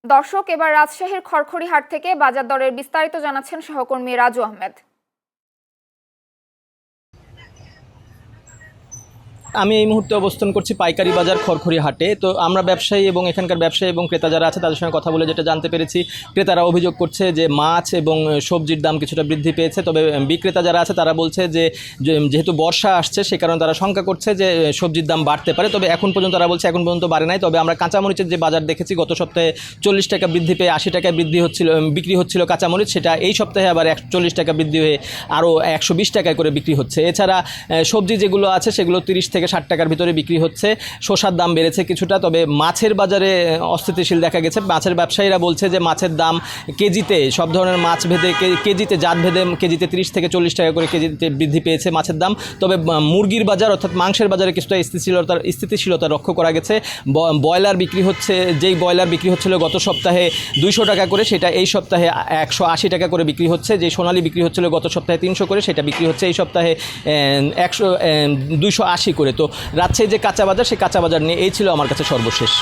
দর্শক, এবার রাজশাহীর খড়খড়িহাট থেকে বাজার দরের বিস্তারিত জানাচ্ছেন সহকর্মী রাজু আহমেদ। আমি এই মুহূর্তে অবস্থান করছি পাইকারি বাজার খড়খড়িহাটে। তো আমরা ব্যবসায়ী এবং এখানকার ব্যবসায়ী এবং ক্রেতা যারা আছে তাদের সঙ্গে কথা বলে যেটা জানতে পেরেছি, ক্রেতারা অভিযোগ করছে যে মাছ এবং সবজির দাম কিছুটা বৃদ্ধি পেয়েছে। তবে বিক্রেতা যারা আছে তারা বলছে যে যেহেতু বর্ষা আসছে সে কারণে তারা শঙ্কা করছে যে সবজির দাম বাড়তে পারে। তবে এখন পর্যন্ত তারা বলছে এখন পর্যন্ত বাড়ে নাই। তবে আমরা কাঁচামরিচের যে বাজার দেখেছি, গত সপ্তাহে 40 টাকা বৃদ্ধি পেয়ে 80 টাকায় বিক্রি হচ্ছিল কাঁচামরিচ, সেটা এই সপ্তাহে আবার 140 টাকা বৃদ্ধি হয়ে আরও 120 টাকায় করে বিক্রি হচ্ছে। এছাড়া সবজি যেগুলো আছে সেগুলো 30 থেকে 60 টাকার ভিতরে বিক্রি হচ্ছে। শসার দাম বেড়েছে কিছুটা, তবে মাছের বাজারে অস্থিতিশীল দেখা গেছে। মাছের ব্যবসায়ীরা বলছে যে মাছের দাম কেজিতে, সব ধরনের মাছ ভেদে কেজিতে, জাত ভেদে কেজিতে 30 থেকে 40 টাকা করে কেজিতে বৃদ্ধি পেয়েছে মাছের দাম। তবে মুরগির বাজার অর্থাৎ মাংসের বাজারে কিছুটা স্থিতিশীলতা লক্ষ্য করা গেছে। ব্রয়লার বিক্রি হচ্ছে, যেই ব্রয়লার বিক্রি হচ্ছিল গত সপ্তাহে 200 টাকা করে, সেটা এই সপ্তাহে 180 টাকা করে বিক্রি হচ্ছে। যে সোনালী বিক্রি হচ্ছিল গত সপ্তাহে 300 করে, সেটা বিক্রি হচ্ছে এই সপ্তাহে 280 করে। তো রাজশাহী যে কাঁচা বাজার, সেই কাঁচা বাজার নিয়ে এই ছিল আমার কাছে সর্বশেষ।